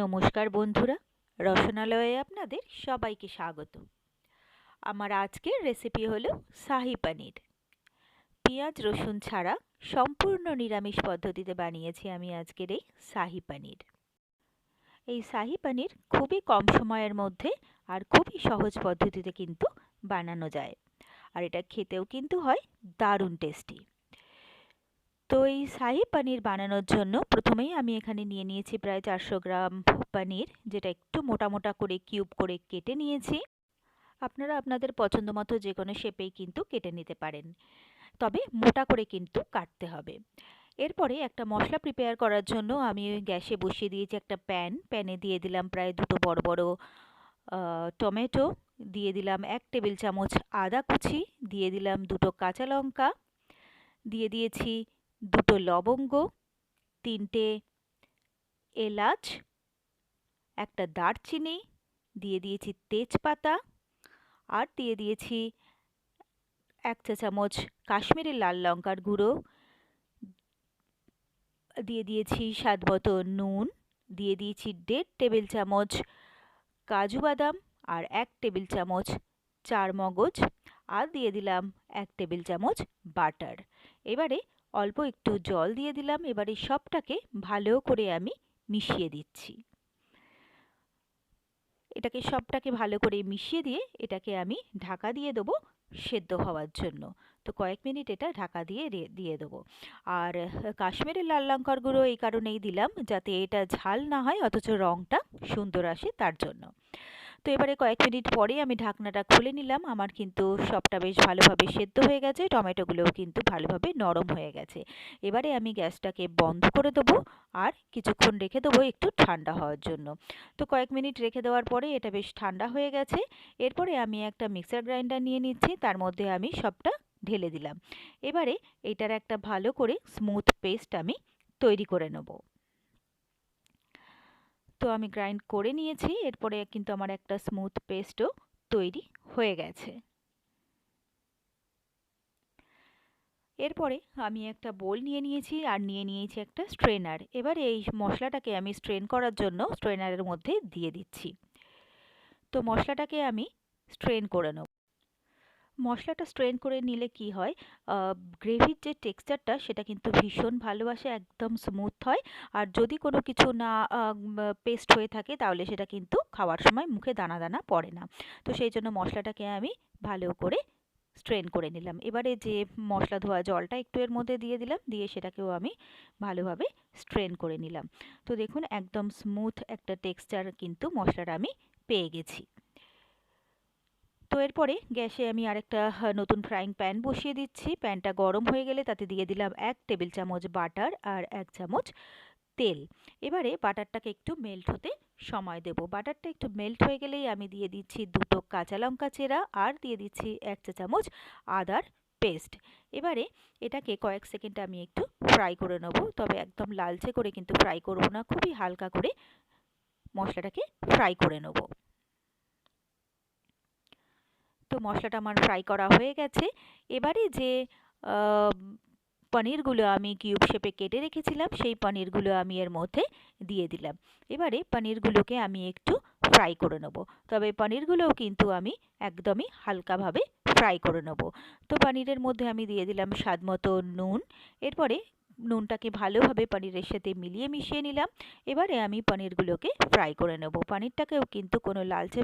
নমস্কার বন্ধুরা, রসনালয়ে আপনাদের সবাইকে স্বাগত। আমার আজকের রেসিপি হলো শাহি পনির। পেঁয়াজ রসুন ছাড়া সম্পূর্ণ নিরামিষ পদ্ধতিতে বানিয়েছি আমি আজকের এই শাহি পনির। এই শাহি পনির খুবই কম সময়ের মধ্যে আর খুবই সহজ পদ্ধতিতে কিন্তু বানানো যায়, আর এটা খেতেও কিন্তু হয় দারুণ টেস্টি। তো এই শাহি পনির বানানোর জন্য প্রথমেই আমি এখানে নিয়ে নিয়েছি প্রায় 400 গ্রাম পনির, যেটা একটু মোটা মোটা করে কিউব করে কেটে নিয়েছি। আপনারা আপনাদের পছন্দ মতো যে কোনো শেপেই কিন্তু কেটে নিতে পারেন, তবে মোটা করে কিন্তু কাটতে হবে। এরপরে একটা মশলা প্রিপেয়ার করার জন্য আমি গ্যাসে বসিয়ে দিয়েছি একটা প্যানে দিয়ে দিলাম প্রায় দুটো বড় বড় টমেটো, দিয়ে দিলাম 1 টেবিল চামচ আদা কুচি, দিয়ে দিলাম দুটো কাঁচা লঙ্কা, দিয়ে দিয়েছি দুটো লবঙ্গ, 3টে এলাচ, একটা দারচিনি, দিয়ে দিয়েছি তেজপাতা, আর দিয়ে দিয়েছি 1 চা চামচ কাশ্মীরি লাল লঙ্কার গুঁড়ো, দিয়ে দিয়েছি স্বাদ মতো নুন, দিয়ে দিয়েছি 1.5 টেবিল চামচ কাজু বাদাম আর 1 টেবিল চামচ চারমগজ, আর দিয়ে দিলাম 1 টেবিল চামচ বাটার। এবারে অল্প একটু জল দিয়ে দিলাম। এবারে সবটাকে ভালো করে আমি মিশিয়ে দিচ্ছি। এটাকে সবটাকে ভালো করে মিশিয়ে দিয়ে এটাকে আমি ঢাকা দিয়ে দেবো সেদ্ধ হওয়ার জন্য। তো কয়েক মিনিট এটা ঢাকা দিয়ে দিয়ে দেবো। আর কাশ্মীরি লাল লঙ্কার গুঁড়ো এই কারণেই দিলাম যাতে এটা ঝাল না হয় অথচ রঙটা সুন্দর আসে তার জন্য। তো এবারে কয়েক মিনিট পরে আমি ঢাকনাটা খুলে নিলাম। আমার কিন্তু সবটা বেশ ভালোভাবে সেদ্ধ হয়ে গেছে, টমেটোগুলোও কিন্তু ভালোভাবে নরম হয়ে গেছে। এবারে আমি গ্যাসটাকে বন্ধ করে দেবো আর কিছুক্ষণ রেখে দেবো একটু ঠান্ডা হওয়ার জন্য। তো কয়েক মিনিট রেখে দেওয়ার পরে এটা বেশ ঠান্ডা হয়ে গেছে। এরপরে আমি একটা মিক্সার গ্রাইন্ডার নিয়ে নিচ্ছি, তার মধ্যে আমি সবটা ঢেলে দিলাম। এবারে এটার একটা ভালো করে স্মুথ পেস্ট আমি তৈরি করে নেব। তো আমি গ্রাইন্ড করে নিয়েছি, এরপরে কিন্তু আমার একটা স্মুথ পেস্টও তৈরি হয়ে গেছে। এরপরে আমি একটা বোল নিয়ে নিয়েছি আর নিয়ে নিয়েছি একটা স্ট্রেনার। এবারে এই মশলাটাকে আমি স্ট্রেন করার জন্য স্ট্রেনারের মধ্যে দিয়ে দিচ্ছি। তো মশলাটাকে আমি স্ট্রেন করে নেব। মশলাটা স্ট্রেন করে নিলে কি হয়, গ্রেভির যে টেক্সচারটা সেটা কিন্তু ভীষণ ভালো আসে, একদম স্মুথ হয়। আর যদি কোনো কিছু না পেস্ট হয়ে থাকে তাহলে সেটা কিন্তু খাওয়ার সময় মুখে দানা দানা পড়ে না। তো সেই জন্য মশলাটাকে আমি ভালো করে স্ট্রেন করে নিলাম। এবারে যে মশলা ধোয়া জলটা একটু এর মধ্যে দিয়ে দিলাম, দিয়ে সেটাকেও আমি ভালোভাবে স্ট্রেন করে নিলাম। তো দেখুন একদম স্মুথ একটা টেক্সচার কিন্তু মশলাটা আমি পেয়ে গেছি। তো এরপরে গ্যাসে আমি আরেকটা নতুন ফ্রাইং প্যান বসিয়ে দিচ্ছি। প্যানটা গরম হয়ে গেলে তাতে দিয়ে দিলাম 1 টেবিল চামচ বাটার আর 1 চামচ তেল। এবারে বাটারটাকে একটু মেল্ট হতে সময় দেব। বাটারটা একটু মেল্ট হয়ে গেলেই আমি দিয়ে দিচ্ছি দুটো কাঁচা লঙ্কা চেরা আর দিয়ে দিচ্ছি 1 চা চামচ আদার পেস্ট। এবারে এটাকে কয়েক সেকেন্ড আমি একটু ফ্রাই করে নেব, তবে একদম লালচে করে কিন্তু ফ্রাই করব না, খুবই হালকা করে মশলাটাকে ফ্রাই করে নেব। তো মশলাটা আমার ফ্রাই করা হয়ে গেছে। এবারে যে পনিরগুলো আমি কিউব শেপে কেটে রেখেছিলাম সেই পনিরগুলো আমি এর মধ্যে দিয়ে দিলাম। এবারে পনিরগুলোকে আমি একটু ফ্রাই করে নেব, তবে পনিরগুলোও কিন্তু আমি একদমই হালকাভাবে ফ্রাই করে নেব। তো পনিরের মধ্যে আমি দিয়ে দিলাম স্বাদ মতো নুন। এরপরে নুনটাকে ভালোভাবে পনিরের সাথে মিলিয়ে মিশিয়ে নিলাম। এবারে আমি পনিরগুলোকে ফ্রাই করে নেব। পনিরটাকেও কিন্তু কোনো লালচে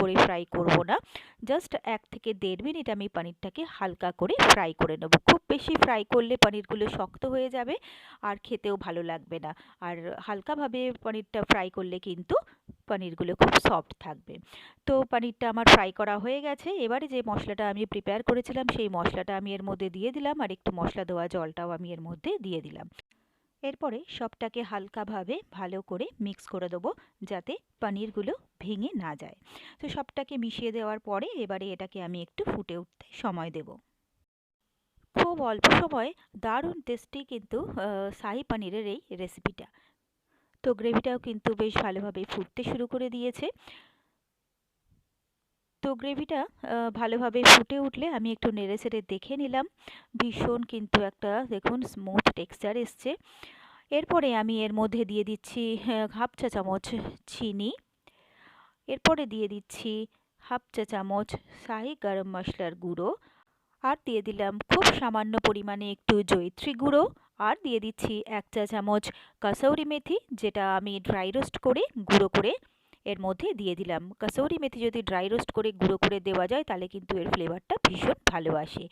করে ফ্রাই করব না, জাস্ট 1 থেকে 1.5 মিনিট আমি পনিরটাকে হালকা করে ফ্রাই করে নেব। খুব বেশি ফ্রাই করলে পনিরগুলো শক্ত হয়ে যাবে আর খেতেও ভালো লাগবে না। আর হালকাভাবে পনিরটা ফ্রাই করলে কিন্তু পনিরগুলো খুব সফট থাকবে। তো পনিরটা আমার ফ্রাই করা হয়ে গেছে। এবারে যে মশলাটা আমি প্রিপেয়ার করেছিলাম সেই মশলাটা আমি এর মধ্যে দিয়ে দিলাম আর একটু মশলা দেওয়া জলটাও আমি এর মধ্যে দিয়ে দিলাম। এরপরে সবটাকে হালকাভাবে ভালো করে মিক্স করে দেবো যাতে পনিরগুলো ভেঙে না যায়। তো সবটাকে মিশিয়ে দেওয়ার পরে এবারে এটাকে আমি একটু ফুটে উঠতে সময় দেব। খুব অল্প সময়ে দারুণ টেস্টি কিন্তু শাহি পনিরের এই রেসিপিটা। তো গ্রেভিটাও কিন্তু বেশ ভালোভাবে ফুটতে শুরু করে দিয়েছে। তো গ্রেভিটা ভালোভাবে ফুটে উঠলে আমি একটু নেড়ে চেড়ে দেখে নিলাম। ভীষণ কিন্তু একটা দেখুন স্মুথ টেক্সচার এসছে। এরপরে আমি এর মধ্যে দিয়ে দিচ্ছি হাফ চা চামচ চিনি। এরপরে দিয়ে দিচ্ছি হাফ চা চামচ শাহি গরম মশলার গুঁড়ো, আর দিয়ে দিলাম খুব সামান্য পরিমাণে একটু জয়িত্রী গুঁড়ো, আর দিয়ে দিচ্ছি 1 চা চামচ কাসৌরি মেথি, যেটা আমি ড্রাই রোস্ট করে গুঁড়ো করে এর মধ্যে দিয়ে দিলাম। কাসৌরি মেথি যদি ড্রাই রোস্ট করে গুঁড়ো করে দেওয়া যায় তাহলে কিন্তু এর ফ্লেভারটা ভীষণ ভালো আসে।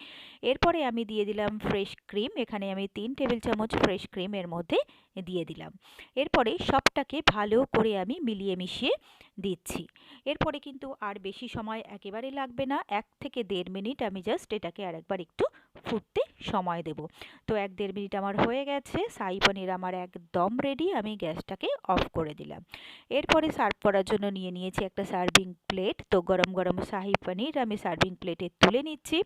এরপরে আমি দিয়ে দিলাম ফ্রেশ ক্রিম। এখানে আমি 3 টেবিল চামচ ফ্রেশ ক্রিম এর মধ্যে দিয়ে দিলাম। এরপরে সবটাকে ভালো করে আমি মিলিয়ে মিশিয়ে দিচ্ছি। এরপরে কিন্তু আর বেশি সময় একেবারে লাগবে না, 1 থেকে 1.5 মিনিট আমি জাস্ট এটাকে আরেকবার একটু ফুটতে সময় দেব। তো 1-1.5 মিনিট আমার হয়ে গেছে, শাহি পনির আমার একদম রেডি। আমি গ্যাসটাকে অফ করে দিলাম। এরপরে সার্ভ করার জন্য নিয়ে নিয়েছি একটা সার্ভিং প্লেট। তো গরম গরম শাহি পনির আমি সার্ভিং প্লেটে তুলে নিচ্ছি।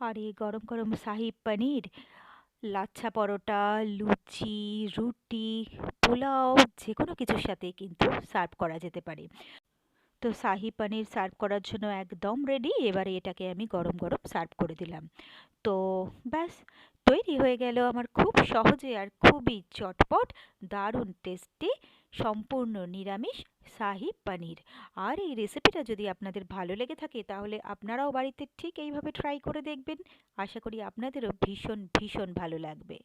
আর এই গরম গরম শাহি পনির লাচ্ছা পরোটা, লুচি, রুটি, পোলাও যে কোনো কিছুর সাথে কিন্তু সার্ভ করা যেতে পারে। তো শাহি পনির সার্ভ করার জন্য একদম রেডি। এবারে এটাকে আমি গরম গরম সার্ভ করে দিলাম। তো ব্যাস, তৈরি হয়ে গেল আমার খুব সহজে আর খুবই চটপট দারুণ টেস্টি সম্পূর্ণ নিরামিষ শাহি পনির। আর এই রেসিপিটা যদি আপনাদের ভালো লেগে থাকে তাহলে আপনারাও বাড়িতে ঠিক এইভাবে ট্রাই করে দেখবেন। আশা করি আপনাদেরও ভীষণ ভীষণ ভালো লাগবে।